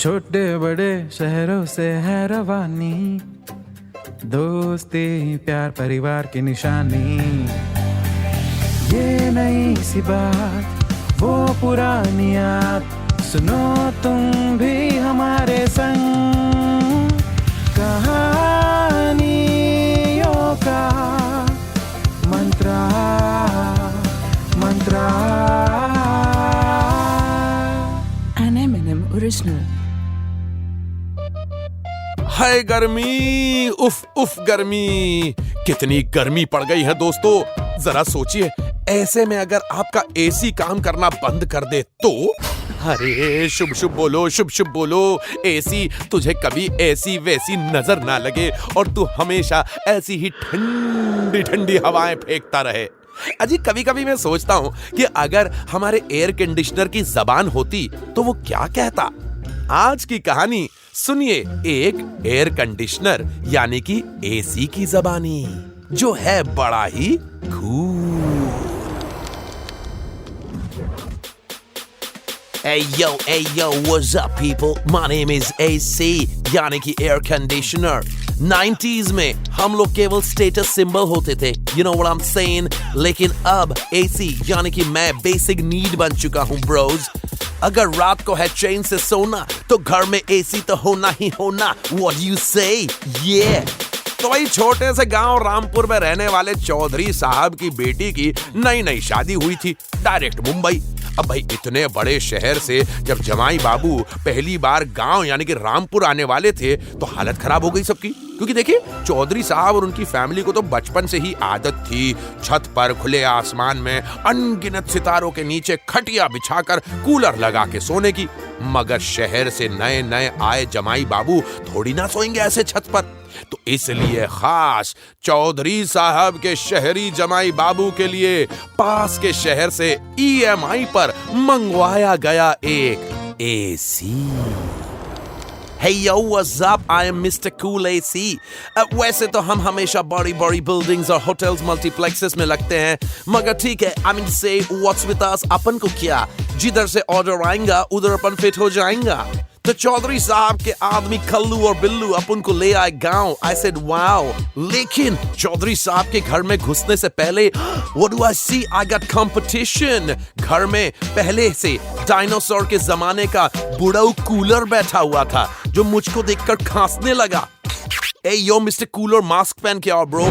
छोटे बड़े शहरों से है रवानी, दोस्ती प्यार परिवार की निशानी। ये नई सी बात वो पुरानी याद, सुनो तुम भी हमारे संग। कहानियों का मंत्रा मंत्रा। An M&M original। हाय गर्मी, उफ उफ गर्मी, कितनी गर्मी पड़ गई है दोस्तों। जरा सोचिए, ऐसे में अगर आपका एसी काम करना बंद कर दे तो? अरे शुभ शुभ बोलो, शुभ शुभ बोलो। एसी तुझे कभी ऐसी वैसी नजर ना लगे और तू हमेशा ऐसी ही ठंडी ठंडी हवाएं फेंकता रहे। अजी कभी कभी मैं सोचता हूँ कि अगर हमारे एयर कंडीशनर की जबान होती तो वो क्या कहता। आज की कहानी सुनिए एक एयर कंडीशनर यानी कि एसी की जबानी, जो है बड़ा ही cool. Hey yo, what's up people? My name is AC, यानी कि एयर कंडीशनर। 90s में हम लोग केवल स्टेटस सिंबल होते थे, you know what I'm saying? लेकिन अब AC यानी कि मैं बेसिक नीड बन चुका हूँ ब्रोज। अगर रात को है चैन से सोना तो घर में एसी तो होना ही होना। What do you say? Yeah! तो वही छोटे से गांव रामपुर में रहने वाले चौधरी साहब की बेटी की नई नई शादी हुई थी, डायरेक्ट मुंबई। अब भाई इतने बड़े शहर से जब जमाई बाबू पहली बार गांव यानी कि रामपुर आने वाले थे तो हालत खराब हो गई सबकी। क्योंकि देखिए चौधरी साहब और उनकी फैमिली को तो बचपन से ही आदत थी छत पर खुले आसमान में अनगिनत सितारों के नीचे खटिया बिछाकर कूलर लगा के सोने की। मगर शहर से नए नए आए जमाई बाबू थोड़ी ना सोएंगे ऐसे छत पर। तो इसलिए खास चौधरी साहब के शहरी जमाई बाबू के लिए पास के शहर से EMI पर मंगवाया गया एक AC. Hey yo, what's up? I am Mr. Cool AC। वैसे तो हम हमेशा बड़ी बड़ी बिल्डिंग्स और होटल्स मल्टीप्लेक्सेस में लगते हैं, मगर ठीक है, I mean say what's with us, अपन को क्या, जिधर से ऑर्डर आएगा उधर अपन फिट हो जाएगा। तो चौधरी साहब के आदमी कल्लू और बिल्लू अपन को ले आए गांव। I said wow। लेकिन चौधरी साहब के घर में घुसने से पहले what do I see? I got competition। घर में पहले से डायनासोर के जमाने का बुढ़ऊ कूलर बैठा हुआ था जो मुझको देखकर खांसने लगा। Hey yo mister cooler, mask पहन के आओ ब्रो।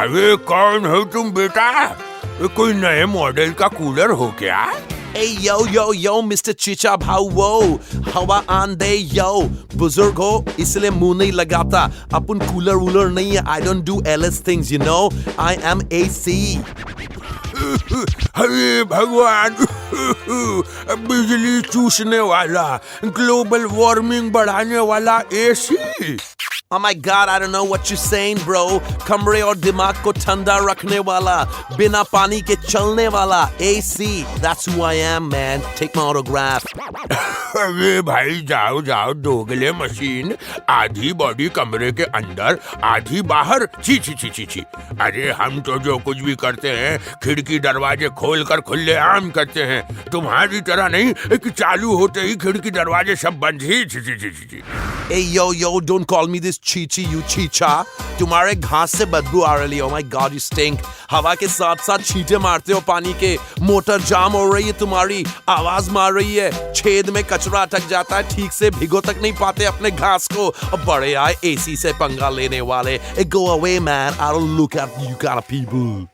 अरे कौन हो तुम बेटा? कोई नए मॉडल का कूलर हो क्या? Hey yo मिस्टर चिचा भाऊ, वो हवा आन दे यो। बुजुर्ग हो इसलिए मुंह नहीं लगाता, अपन कूलर वूलर नहीं है। I don't do LS things, you know। I am AC। अरे भगवान, बिजली चूसने वाला, ग्लोबल वार्मिंग बढ़ाने वाला AC. Oh my God, I don't know what you're saying, bro। कमरे और दिमाग को ठंडा रखने वाला, बिना पानी के चलने वाला AC। That's who I am, man। Take my autograph। अरे भाई जाओ जाओ, दोगले मशीन, आधी बॉडी कमरे के अंदर आधी बाहर। छी छी छी छी छी। अरे हम तो जो कुछ भी करते हैं खिड़की दरवाजे खोलकर खुले आम करते हैं, तुम्हारी तरह नहीं कि चालू होते ही खिड़की दरवाजे सब बंद ही। छी छी छी छी। Hey yo, don't call me this Chichi, you चीचा। तुम्हारे घास से बदबू आ रही है। Oh my God, you stink। हवा के साथ साथ छींटे मारते हो पानी के, मोटर जाम हो रही है तुम्हारी, आवाज मार रही है, छेद में कचरा अटक जाता है, ठीक से भिगो तक नहीं पाते अपने घास को। अब बड़े आए एसी से पंगा लेने वाले। Go away man, I don't look at you kind of people।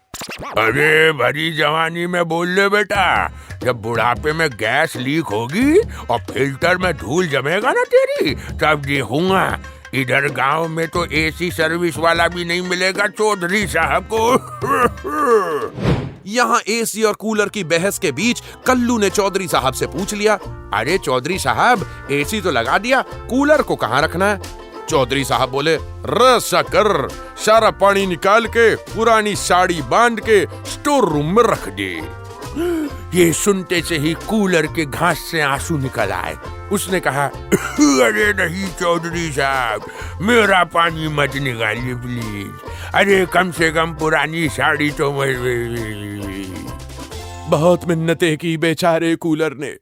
अरे भरी जवानी में बोल ले बेटा, जब बुढ़ापे में गैस लीक होगी और फिल्टर में धूल जमेगा ना तेरी, तब देखूंगा। इधर गांव में तो एसी सर्विस वाला भी नहीं मिलेगा चौधरी साहब को। यहाँ एसी और कूलर की बहस के बीच कल्लू ने चौधरी साहब से पूछ लिया, अरे चौधरी साहब, एसी तो लगा दिया, कूलर को कहाँ रखना है? चौधरी साहब बोले, कर सारा पानी निकाल के पुरानी साड़ी बांध के स्टोर रूम में रख दे। ये सुनते से ही कूलर के घास से आंसू निकल आए। उसने कहा, अरे नहीं चौधरी साहब, मेरा पानी मत निकालिए प्लीज। अरे कम से कम पुरानी साड़ी तो बहुत मिन्नतें की बेचारे कूलर ने,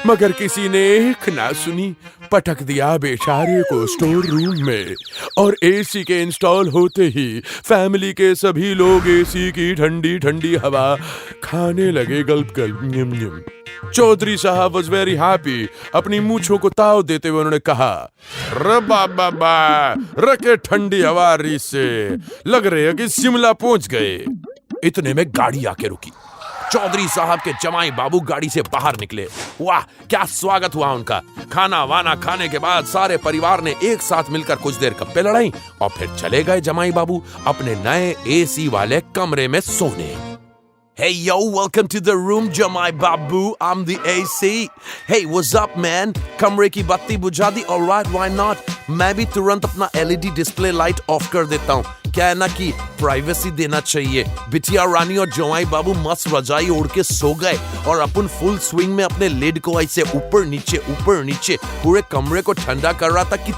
मगर किसी ने एक ना सुनी, पटक दिया बेचारे को स्टोर रूम में। और एसी के इंस्टॉल होते ही फैमिली के सभी लोग एसी की ठंडी ठंडी हवा खाने लगे गल्प गल्प न्यम न्यम। चौधरी साहब वॉज वेरी हैप्पी। अपनी मूंछों को ताव देते हुए उन्होंने कहा, रे बाबा रखे ठंडी हवा री से लग रहे है कि शिमला पहुंच गए। इतने में गाड़ी आके रुकी। चौधरी साहब के जमाई बाबू गाड़ी से बाहर निकले। वाह क्या स्वागत हुआ उनका। खाना वाना खाने के बाद सारे परिवार ने एक साथ मिलकर कुछ देर गप्पे लड़ाई और फिर चले गए जमाई बाबू अपने नए एसी वाले कमरे में सोने। Hey yo, welcome to the room, Jamai Babu. I'm the AC. Hey, what's up, man? कमरे की बत्ती बुझा दी, alright, why not? मैं भी तुरंत अपना LED डिस्प्ले लाइट ऑफ कर देता हूँ। क्या है ना कि प्राइवेसी देना चाहिए। बिटिया रानी और जमाई बाबू मस्त रजाई ओढ़ के सो गए और अपन फुल स्विंग में अपने लिड को ऐसे ऊपर नीचे पूरे कमरे को ठंडा कर रहा था कि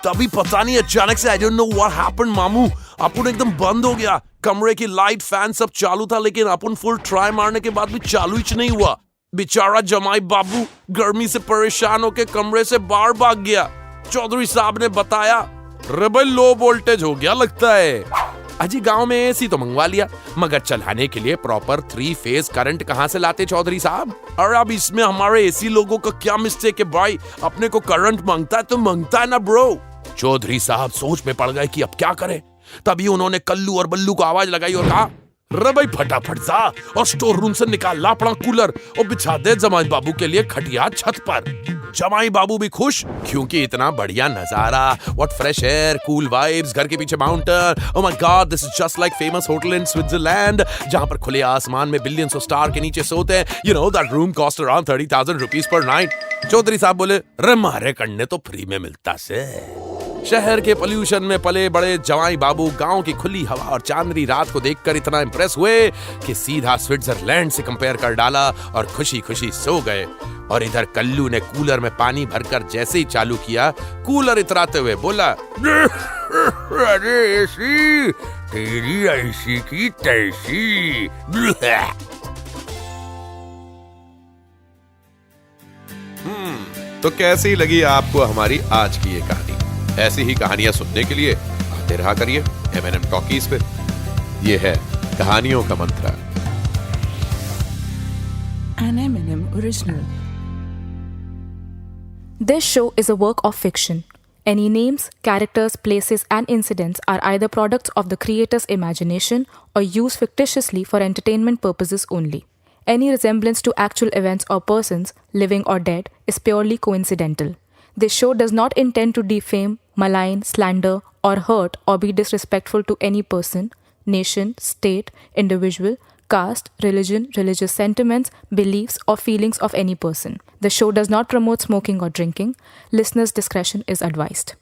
तभी पता नहीं अचानक से I don't know what happened मामू, अपन एकदम बंद हो गया। कमरे की लाइट फैन सब चालू था लेकिन अपन फुल ट्राई मारने के बाद भी चालू ही नहीं हुआ। बेचारा जमाई बाबू गर्मी से परेशान होकर कमरे से बाहर भाग गया। चौधरी साहब ने बताया, रे भाई लो वोल्टेज हो गया लगता है। अजी गांव में एसी तो मंगवा लिया मगर चलाने के लिए प्रॉपर 3 फेज करंट कहां से लाते चौधरी साहब। और अब इसमें हमारे एसी लोगों का क्या मिस्टेक है भाई, अपने को करंट मांगता है तो मांगता है ना ब्रो। चौधरी साहब सोच में पड़ गए कि अब क्या करें। तभी उन्होंने कल्लू और बल्लू को आवाज लगाई और कहा, रे भाई फटाफट जा और स्टोर रूम से निकाल ला अपना कूलर और बिछा दे जमाई बाबू के लिए खटिया छत पर। जमाई बाबू भी खुश क्योंकि इतना बढ़िया नजारा, what fresh air, cool vibes, घर के पीछे mountain. Oh my God, this is just like famous hotel in Switzerland जहां पर खुले आसमान में बिलियंस ऑफ स्टार के नीचे सोते हैं। You know that room cost around 30,000 rupees पर नाइट। चौधरी साहब बोले, रे मारे करने तो फ्री में मिलता से। शहर के पोल्यूशन में पले बड़े जवाई बाबू गांव की खुली हवा और चांदनी रात को देखकर इतना इंप्रेस हुए कि सीधा स्विट्जरलैंड से कंपेयर कर डाला और खुशी खुशी सो गए। और इधर कल्लू ने कूलर में पानी भरकर जैसे ही चालू किया, कूलर इतराते हुए बोला, अरे एसी तेरी ऐसी की तैसी। तो कैसी लगी आपको हमारी आज की ये कहानी? ऐसी ही कहानियां सुनने के लिए आते रहा करिए M&M टॉकीज पे। ये है कहानियों का मंत्रा। An M&M original. This show is a work of fiction. Any names, characters, places, and incidents are either products of the creator's imagination or used fictitiously for entertainment purposes only. Any resemblance to actual events or persons, living or dead, is purely coincidental. This show does not intend to defame, malign, slander, or hurt or be disrespectful to any person, nation, state, individual, caste, religion, religious sentiments, beliefs, or feelings of any person. The show does not promote smoking or drinking. Listeners' discretion is advised.